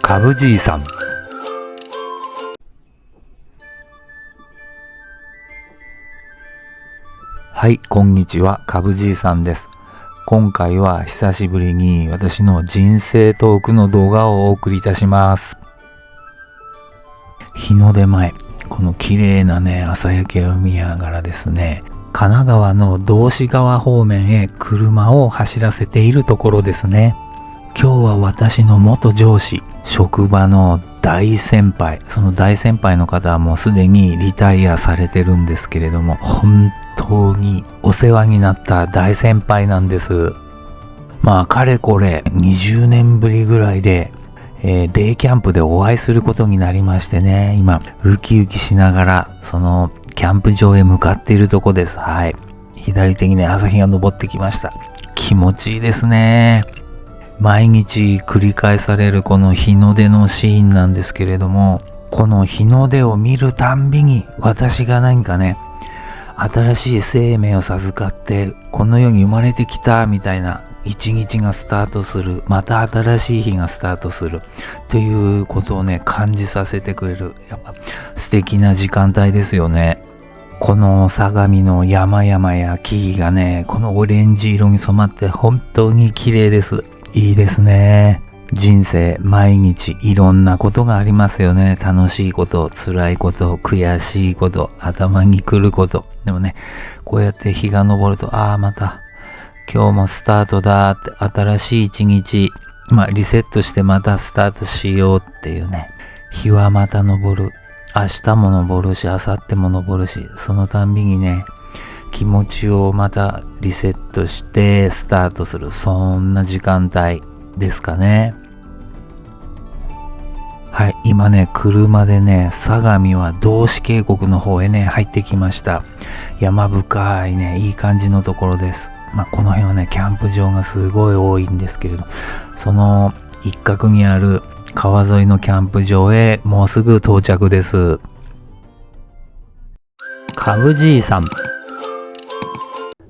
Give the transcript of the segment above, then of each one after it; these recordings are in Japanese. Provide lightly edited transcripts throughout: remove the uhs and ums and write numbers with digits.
かぶじいさん。はい、こんにちは、かぶじいさんです。今回は久しぶりに私の人生トークの動画をお送りいたします。日の出前、この綺麗なね、朝焼けを見ながらですね、神奈川の道志川方面へ車を走らせているところですね。今日は私の元上司、職場の大先輩、その大先輩の方はもうすでにリタイアされてるんですけれども、本当にお世話になった大先輩なんです。かれこれ20年ぶりぐらいで、デイキャンプでお会いすることになりましてね、今ウキウキしながらそのキャンプ場へ向かっているとこです。はい。左手にね、朝日が昇ってきました。気持ちいいですね。毎日繰り返されるこの日の出のシーンなんですけれども、この日の出を見るたんびに私が何かね、新しい生命を授かってこの世に生まれてきたみたいな一日がスタートする、また新しい日がスタートするということをね、感じさせてくれる、やっぱ素敵な時間帯ですよね。この相模の山々や木々がね、このオレンジ色に染まって本当に綺麗です。いいですね。人生毎日いろんなことがありますよね。楽しいこと、辛いこと、悔しいこと、頭にくること。でもね、こうやって日が昇ると、また今日もスタートだって、新しい一日、リセットしてまたスタートしようっていうね。日はまた昇る。明日も昇るし、明後日も昇るし、そのたんびにね、気持ちをまたリセットしてスタートする、そんな時間帯ですかね。はい、今ね、車でね、相模は道志渓谷の方へね、入ってきました。山深いね、いい感じのところです。この辺はね、キャンプ場がすごい多いんですけれど、その一角にある川沿いのキャンプ場へもうすぐ到着です。かぶじいさん。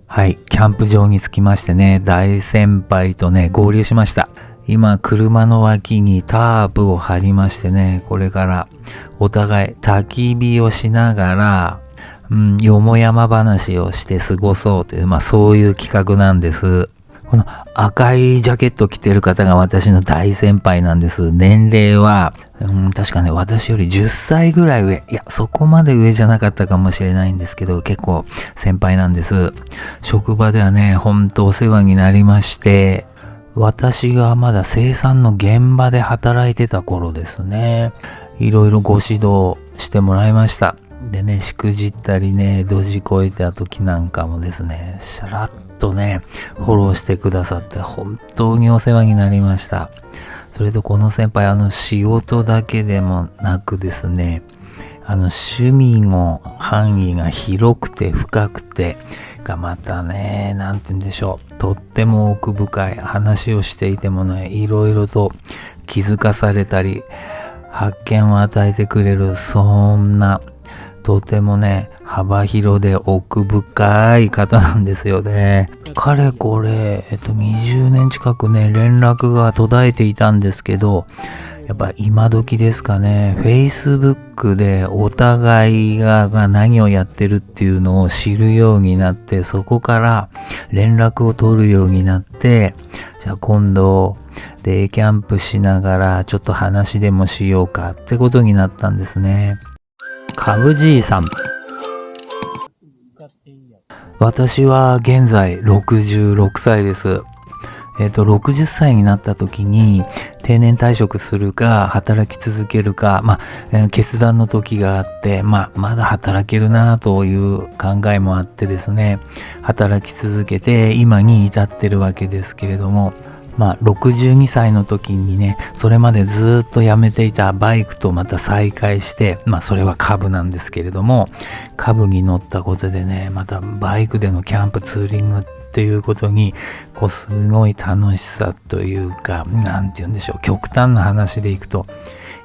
はい、キャンプ場に着きましてね、大先輩とね、合流しました。今、車の脇にタープを張りましてね、これからお互い焚き火をしながら、よもやま話をして過ごそうという、そういう企画なんです。この赤いジャケットを着ている方が私の大先輩なんです。年齢は、確かね、私より10歳ぐらい上。いや、そこまで上じゃなかったかもしれないんですけど、結構先輩なんです。職場ではね、ほんとお世話になりまして、私がまだ生産の現場で働いてた頃ですね。いろいろご指導してもらいました。でね、しくじったりね、ドジこいた時なんかもですね、シャラッとね、フォローしてくださって本当にお世話になりました。それとこの先輩、仕事だけでもなくですね、趣味の範囲が広くて深くてがまたね、なんて言うんでしょう、とっても奥深い話をしていてもね、いろいろと気づかされたり発見を与えてくれる、そんなとてもね、幅広で奥深い方なんですよね。かれこれ、20年近くね、連絡が途絶えていたんですけど、やっぱ今時ですかね、Facebook でお互いが何をやってるっていうのを知るようになって、そこから連絡を取るようになって、じゃあ今度デイキャンプしながらちょっと話でもしようかってことになったんですね。かぶじいさん。私は現在66歳です。60歳になった時に定年退職するか働き続けるか、決断の時があって、まだ働けるなという考えもあってですね、働き続けて今に至ってるわけですけれども、62歳の時にね、それまでずっとやめていたバイクとまた再開して、それは株なんですけれども、株に乗ったことでね、またバイクでのキャンプツーリングっていうことに、すごい楽しさというか、なんて言うんでしょう、極端な話でいくと、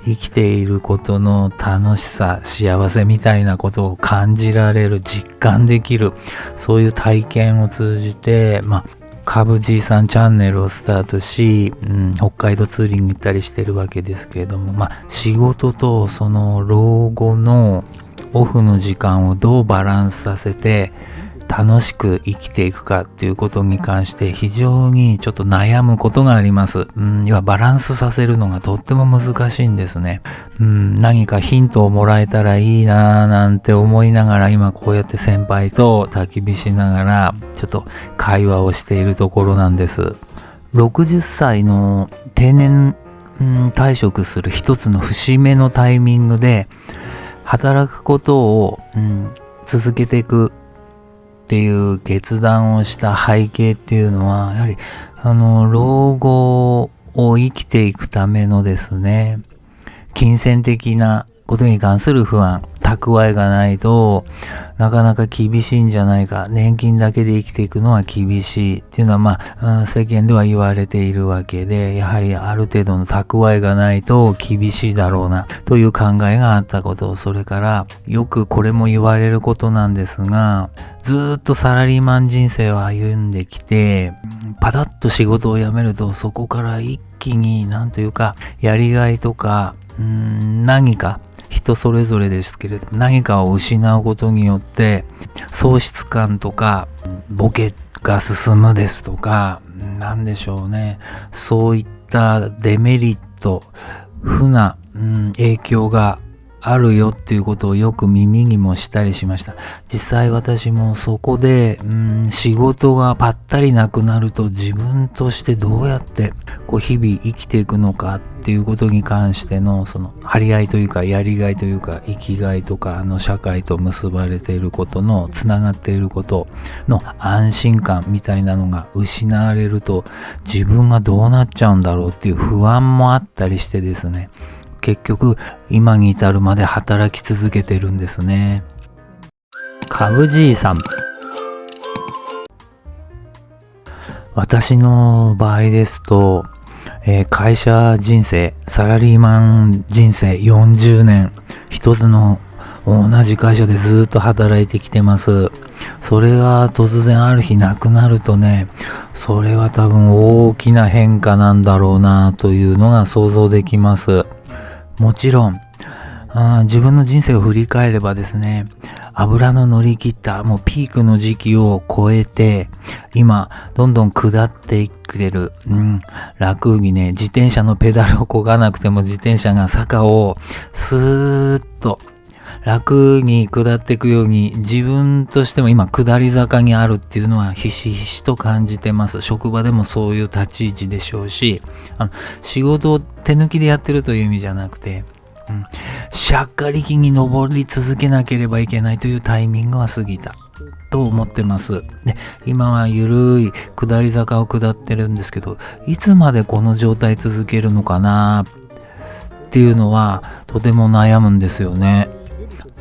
生きていることの楽しさ、幸せみたいなことを感じられる、実感できる、そういう体験を通じて、株じいさんチャンネルをスタートし、北海道ツーリング行ったりしてるわけですけれども、仕事とその老後のオフの時間をどうバランスさせて楽しく生きていくかっていうことに関して非常にちょっと悩むことがあります。要はバランスさせるのがとっても難しいんですね。何かヒントをもらえたらいいなぁなんて思いながら今こうやって先輩と焚き火しながらちょっと会話をしているところなんです。60歳の定年退職する一つの節目のタイミングで働くことを続けていくっていう決断をした背景っていうのはやはり老後を生きていくためのですね、金銭的なことに関する不安、蓄えがないとなかなか厳しいんじゃないか、年金だけで生きていくのは厳しいっていうのは世間では言われているわけで、やはりある程度の蓄えがないと厳しいだろうなという考えがあったこと、それからよくこれも言われることなんですが、ずっとサラリーマン人生を歩んできてパタッと仕事を辞めるとそこから一気にやりがいとか何か人それぞれですけれども何かを失うことによって喪失感とかボケが進むですとかなんでしょうね、そういったデメリット負な影響があるよっていうことをよく耳にもしたりしました。実際私もそこで仕事がぱったりなくなると自分としてどうやって日々生きていくのかっていうことに関してのその張り合いというかやりがいというか生きがいとか社会と結ばれていることのつながっていることの安心感みたいなのが失われると自分がどうなっちゃうんだろうっていう不安もあったりしてですね、結局今に至るまで働き続けてるんですね。株じいさん、私の場合ですと、会社人生サラリーマン人生40年一つの同じ会社でずっと働いてきてます。それが突然ある日なくなるとね、それは多分大きな変化なんだろうなというのが想像できます。もちろん自分の人生を振り返ればですね、油の乗り切ったもうピークの時期を超えて今どんどん下っていくれる、楽にね、自転車のペダルを漕がなくても自転車が坂をスーッと楽に下っていくように自分としても今下り坂にあるっていうのはひしひしと感じてます。職場でもそういう立ち位置でしょうし、仕事を手抜きでやってるという意味じゃなくて、しゃっかり気に登り続けなければいけないというタイミングは過ぎたと思ってます。で、今はゆるい下り坂を下ってるんですけど、いつまでこの状態続けるのかなっていうのはとても悩むんですよね。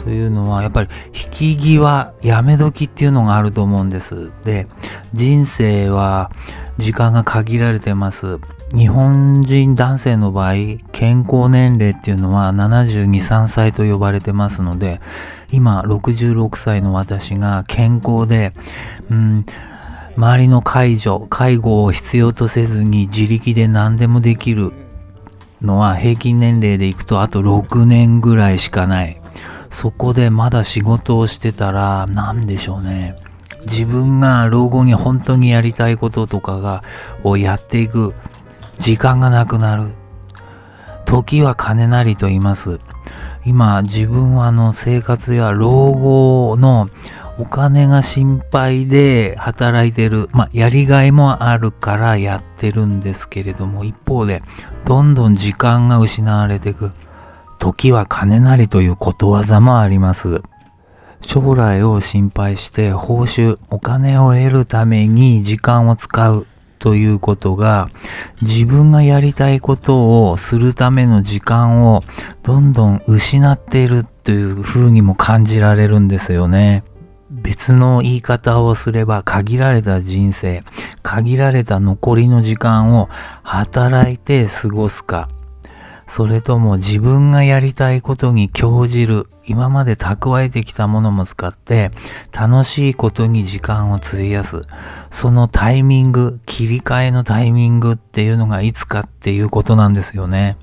というのはやっぱり引き際やめ時っていうのがあると思うんです。で、人生は時間が限られてます。日本人男性の場合健康年齢っていうのは72、3歳と呼ばれてますので、今66歳の私が健康で周りの介護を必要とせずに自力で何でもできるのは平均年齢でいくとあと6年ぐらいしかない。そこでまだ仕事をしてたら何でしょうね、自分が老後に本当にやりたいこととかをやっていく時間がなくなる。時は金なりと言います。今自分は生活や老後のお金が心配で働いてる、やりがいもあるからやってるんですけれども、一方でどんどん時間が失われていく。時は金なりということわざもあります。将来を心配して報酬、お金を得るために時間を使うということが、自分がやりたいことをするための時間をどんどん失っているというふうにも感じられるんですよね。別の言い方をすれば、限られた人生、限られた残りの時間を働いて過ごすか、それとも自分がやりたいことに興じる、今まで蓄えてきたものも使って楽しいことに時間を費やす。そのタイミング、切り替えのタイミングっていうのがいつかっていうことなんですよね。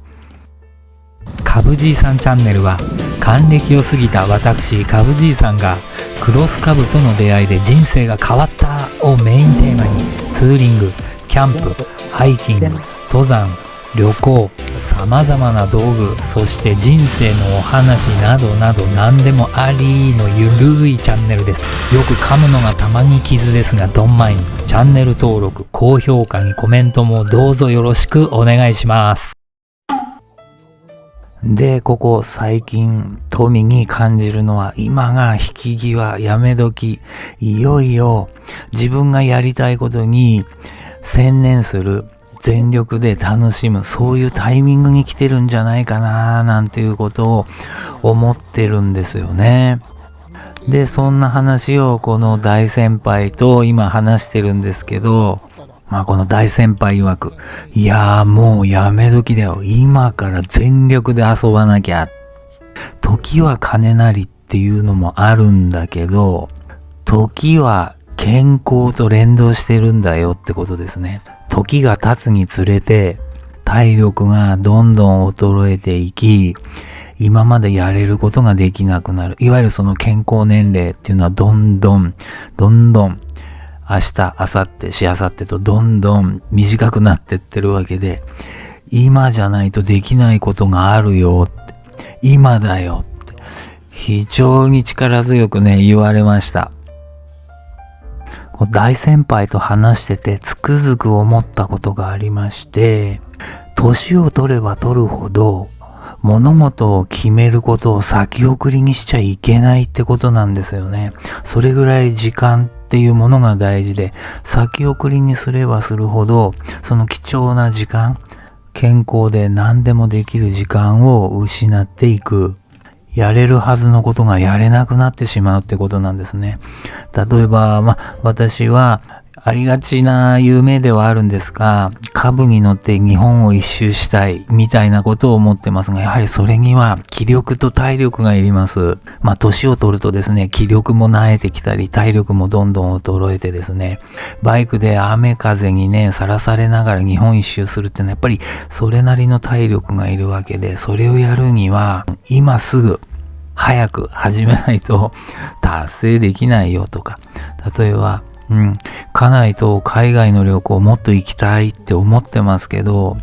かぶじいさんチャンネルは、還暦を過ぎた私かぶじいさんがクロスカブとの出会いで人生が変わったをメインテーマに、ツーリング、キャンプ、ハイキング、登山、旅行、様々な道具、そして人生のお話などなど何でもありのゆるいチャンネルです。よく噛むのがたまに傷ですが、どんまいにチャンネル登録、高評価にコメントもどうぞよろしくお願いします。で、ここ最近富に感じるのは、今が引き際、やめ時、いよいよ自分がやりたいことに専念する、全力で楽しむ、そういうタイミングに来てるんじゃないかななんていうことを思ってるんですよね。で、そんな話をこの大先輩と今話してるんですけど、この大先輩曰く、いやーもうやめ時だよ。今から全力で遊ばなきゃ。時は金なりっていうのもあるんだけど、時は健康と連動してるんだよってことですね。時が経つにつれて体力がどんどん衰えていき、今までやれることができなくなる。いわゆるその健康年齢っていうのはどんどん明日、明後日、しあさってとどんどん短くなってってるわけで、今じゃないとできないことがあるよって、今だよって非常に力強くね言われました。大先輩と話しててつくづく思ったことがありまして、年を取れば取るほど物事を決めることを先送りにしちゃいけないってことなんですよね。それぐらい時間っていうものが大事で、先送りにすればするほどその貴重な時間、健康で何でもできる時間を失っていく。やれるはずのことがやれなくなってしまうってことなんですね。例えば、私はありがちな夢ではあるんですが、株に乗って日本を一周したいみたいなことを思ってますが、やはりそれには気力と体力がいります。年を取るとですね、気力も萎えてきたり、体力もどんどん衰えてですね、バイクで雨風にね、さらされながら日本一周するっていうのはやっぱりそれなりの体力がいるわけで、それをやるには今すぐ早く始めないと達成できないよとか、例えば家内と海外の旅行もっと行きたいって思ってますけど、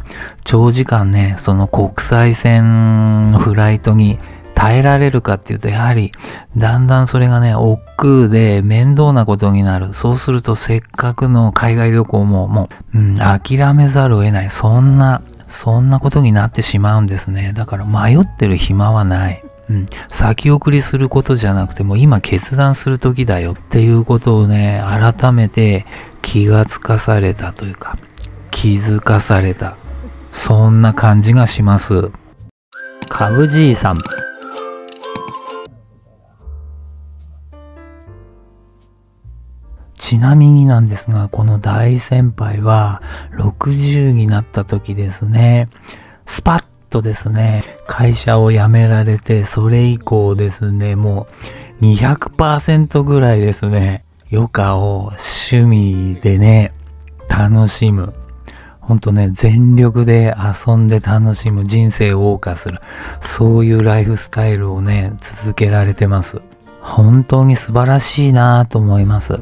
長時間ね、その国際線のフライトに耐えられるかっていうと、やはりだんだんそれがね、億劫で面倒なことになる。そうするとせっかくの海外旅行も諦めざるを得ない。そんなことになってしまうんですね。だから迷ってる暇はない。先送りすることじゃなくても今決断する時だよっていうことをね、改めて気がつかされたというか、気づかされた、そんな感じがします。かぶじいさん。ちなみになんですが、この大先輩は60になった時ですね、スパッとですね、会社を辞められて、それ以降ですね、もう 200% ぐらいですね、余暇を趣味でね、楽しむ。ほんとね、全力で遊んで楽しむ、人生を謳歌する。そういうライフスタイルをね、続けられてます。本当に素晴らしいなと思います。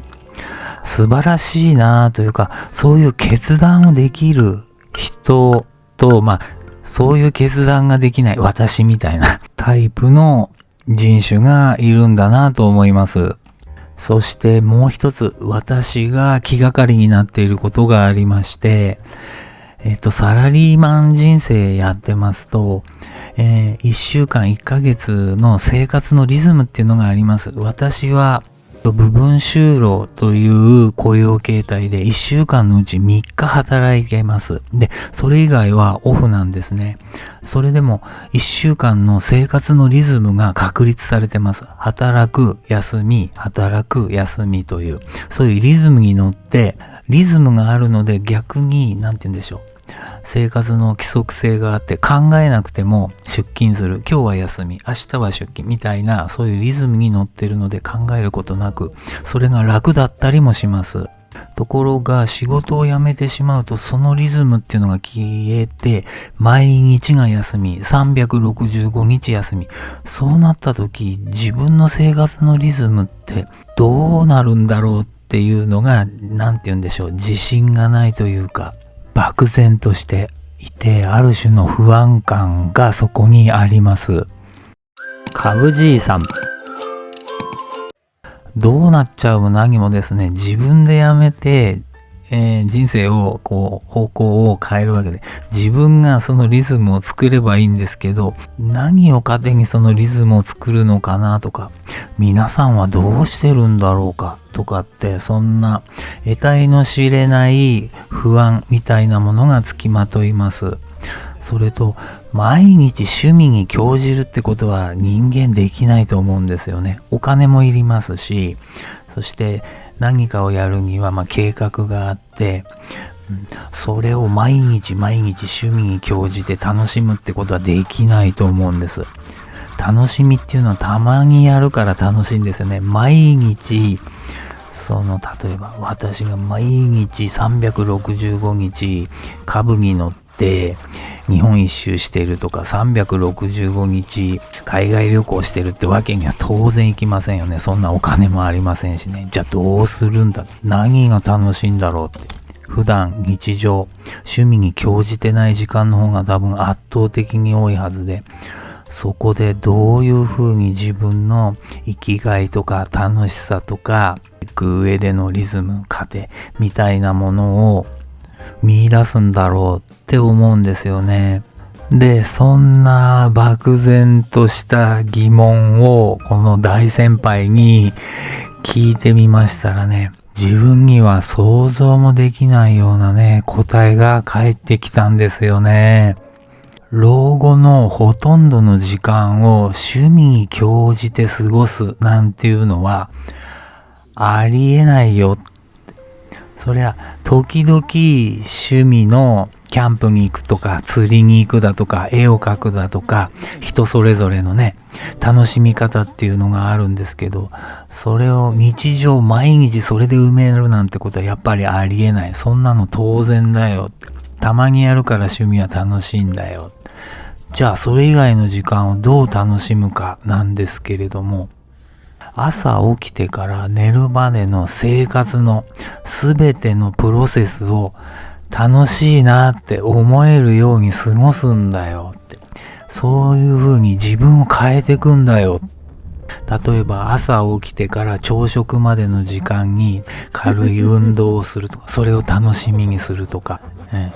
素晴らしいなというか、そういう決断をできる人と、そういう決断ができない私みたいなタイプの人種がいるんだなと思います。そしてもう一つ、私が気がかりになっていることがありまして、サラリーマン人生やってますと、1週間1ヶ月の生活のリズムっていうのがあります。私は部分就労という雇用形態で1週間のうち3日働けます。で、それ以外はオフなんですね。それでも1週間の生活のリズムが確立されてます。働く、休み、働く、休みという、そういうリズムに乗って、リズムがあるので逆に、なんて言うんでしょう。生活の規則性があって、考えなくても出勤する、今日は休み、明日は出勤みたいな、そういうリズムに乗ってるので考えることなく、それが楽だったりもします。ところが仕事を辞めてしまうと、そのリズムっていうのが消えて、毎日が休み、365日休み、そうなった時、自分の生活のリズムってどうなるんだろうっていうのが、なんて言うんでしょう、自信がないというか、漠然としていて、ある種の不安感がそこにあります。株じいさん。どうなっちゃうも何もですね、自分でやめて、人生を方向を変えるわけで、自分がそのリズムを作ればいいんですけど、何を糧にそのリズムを作るのかなとか、皆さんはどうしてるんだろうかとかって、そんな得体の知れない不安みたいなものがつきまといます。それと、毎日趣味に興じるってことは人間できないと思うんですよね。お金もいりますし、そして何かをやるには計画があって、それを毎日趣味に興じて楽しむってことはできないと思うんです。楽しみっていうのはたまにやるから楽しいんですよね。毎日、例えば私が毎日365日株に乗って日本一周しているとか、365日海外旅行してるってわけには当然いきませんよね。そんなお金もありませんしね。じゃあどうするんだ、何が楽しいんだろうって、普段日常趣味に興じてない時間の方が多分圧倒的に多いはずで、そこでどういうふうに自分の生きがいとか楽しさとか行く上でのリズム、糧みたいなものを見出すんだろうって思うんですよね。で、そんな漠然とした疑問をこの大先輩に聞いてみましたらね、自分には想像もできないようなね、答えが返ってきたんですよね。老後のほとんどの時間を趣味に興じて過ごすなんていうのはありえないよ。そりゃ時々趣味のキャンプに行くとか釣りに行くだとか絵を描くだとか、人それぞれのね楽しみ方っていうのがあるんですけど、それを日常毎日それで埋めるなんてことはやっぱりありえない。そんなの当然だよ。たまにやるから趣味は楽しいんだよ。じゃあそれ以外の時間をどう楽しむかなんですけれども、朝起きてから寝るまでの生活のすべてのプロセスを楽しいなって思えるように過ごすんだよって、そういう風に自分を変えていくんだよ。例えば朝起きてから朝食までの時間に軽い運動をするとか、それを楽しみにするとか、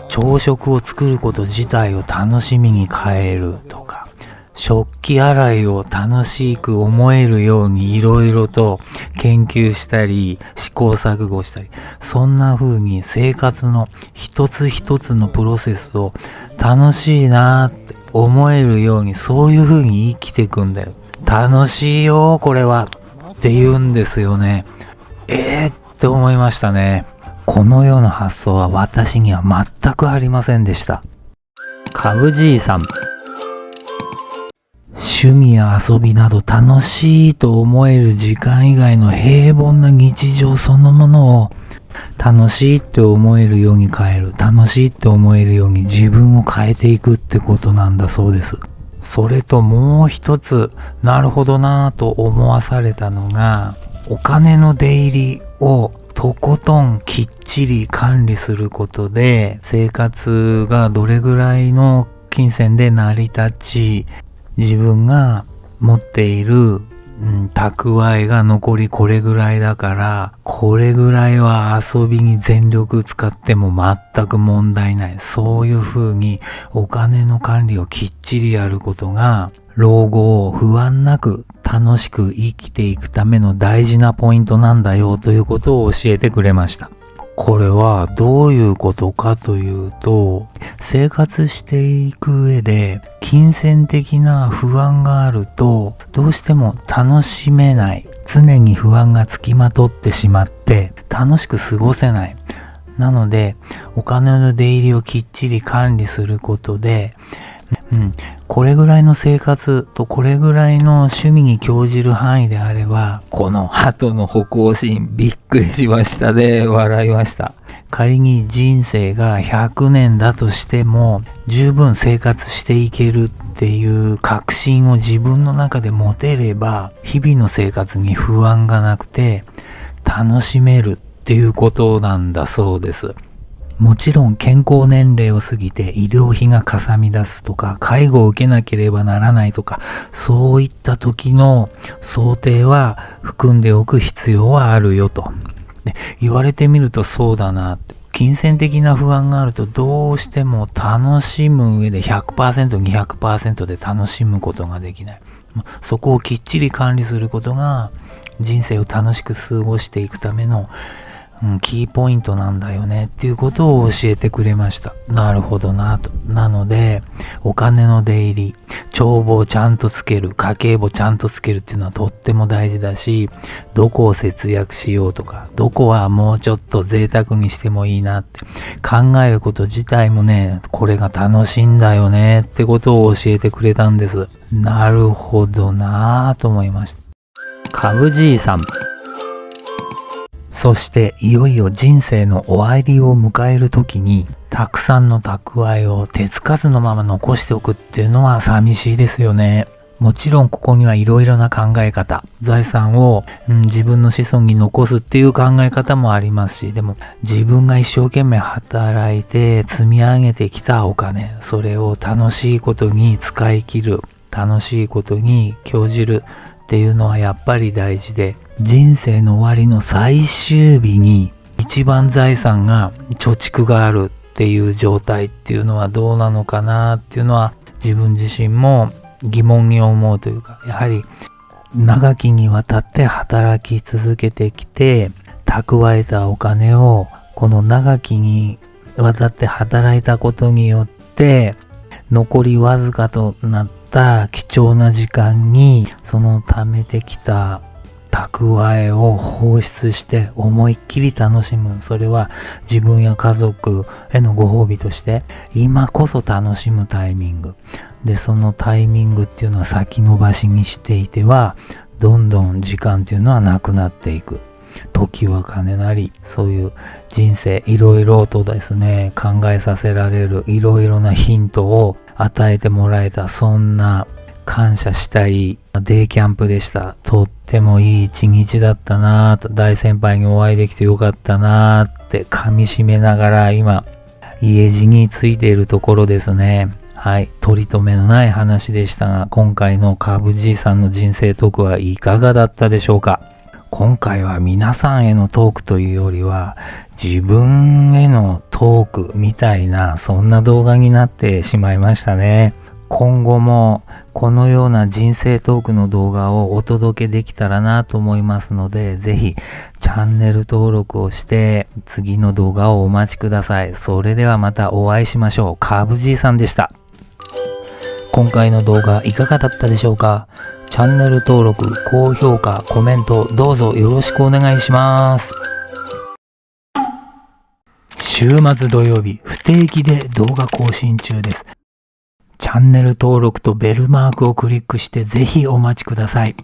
朝食を作ること自体を楽しみに変えるとか、食器洗いを楽しく思えるようにいろいろと研究したり試行錯誤したり、そんな風に生活の一つ一つのプロセスを楽しいなって思えるように、そういう風に生きていくんだよ。楽しいよこれはって言うんですよね。って思いましたね。このような発想は私には全くありませんでした。株じいさん。趣味や遊びなど楽しいと思える時間以外の平凡な日常そのものを楽しいって思えるように変える、楽しいって思えるように自分を変えていくってことなんだそうです。それともう一つ、なるほどなぁと思わされたのが、お金の出入りをとことんきっちり管理することで、生活がどれぐらいの金銭で成り立ち、自分が持っている、蓄えが残りこれぐらいだから、これぐらいは遊びに全力使っても全く問題ない。そういう風にお金の管理をきっちりやることが、老後を不安なく楽しく生きていくための大事なポイントなんだよということを教えてくれました。これはどういうことかというと、生活していく上で金銭的な不安があるとどうしても楽しめない、常に不安がつきまとってしまって楽しく過ごせない。なので、お金の出入りをきっちり管理することで、これぐらいの生活とこれぐらいの趣味に興じる範囲であれば、この鳩の歩行シーンびっくりしましたで笑いました。仮に人生が100年だとしても十分生活していけるっていう確信を自分の中で持てれば、日々の生活に不安がなくて楽しめるっていうことなんだそうです。もちろん健康年齢を過ぎて医療費がかさみ出すとか、介護を受けなければならないとか、そういった時の想定は含んでおく必要はあるよと。言われてみるとそうだなって。金銭的な不安があるとどうしても楽しむ上で 100%、200% で楽しむことができない。そこをきっちり管理することが人生を楽しく過ごしていくためのキーポイントなんだよねっていうことを教えてくれました。なるほどなと。なので、お金の出入り、帳簿をちゃんとつける、家計簿ちゃんとつけるっていうのはとっても大事だし、どこを節約しようとか、どこはもうちょっと贅沢にしてもいいなって考えること自体もね、これが楽しいんだよねってことを教えてくれたんです。なるほどなぁと思いました。株じいさん。そしていよいよ人生の終わりを迎える時に、たくさんの蓄えを手つかずのまま残しておくっていうのは寂しいですよね。もちろんここにはいろいろな考え方、財産を、自分の子孫に残すっていう考え方もありますし、でも自分が一生懸命働いて積み上げてきたお金、それを楽しいことに使い切る、楽しいことに興じるっていうのはやっぱり大事で、人生の終わりの最終日に一番財産が貯蓄があるっていう状態っていうのはどうなのかなっていうのは自分自身も疑問に思うというか、やはり長きにわたって働き続けてきて蓄えたお金をこの長きにわたって働いたことによって残りわずかとなった貴重な時間にその貯めてきた蓄えを放出して思いっきり楽しむ。それは自分や家族へのご褒美として今こそ楽しむタイミングで、そのタイミングっていうのは先延ばしにしていてはどんどん時間っていうのはなくなっていく。時は金なり、そういう人生いろいろとですね考えさせられるいろいろなヒントを与えてもらえた、そんな感謝したいデイキャンプでした。とってもいい一日だったなぁと、大先輩にお会いできてよかったなぁって噛み締めながら今家路についているところですね。はい、取り留めのない話でしたが、今回の株じいさんの人生トークはいかがだったでしょうか。今回は皆さんへのトークというよりは自分へのトークみたいな、そんな動画になってしまいましたね。今後もこのような人生トークの動画をお届けできたらなと思いますので、ぜひチャンネル登録をして次の動画をお待ちください。それではまたお会いしましょう。株じいさんでした。今回の動画いかがだったでしょうか。チャンネル登録、高評価、コメントどうぞよろしくお願いします。週末土曜日不定期で動画更新中です。チャンネル登録とベルマークをクリックしてぜひお待ちください。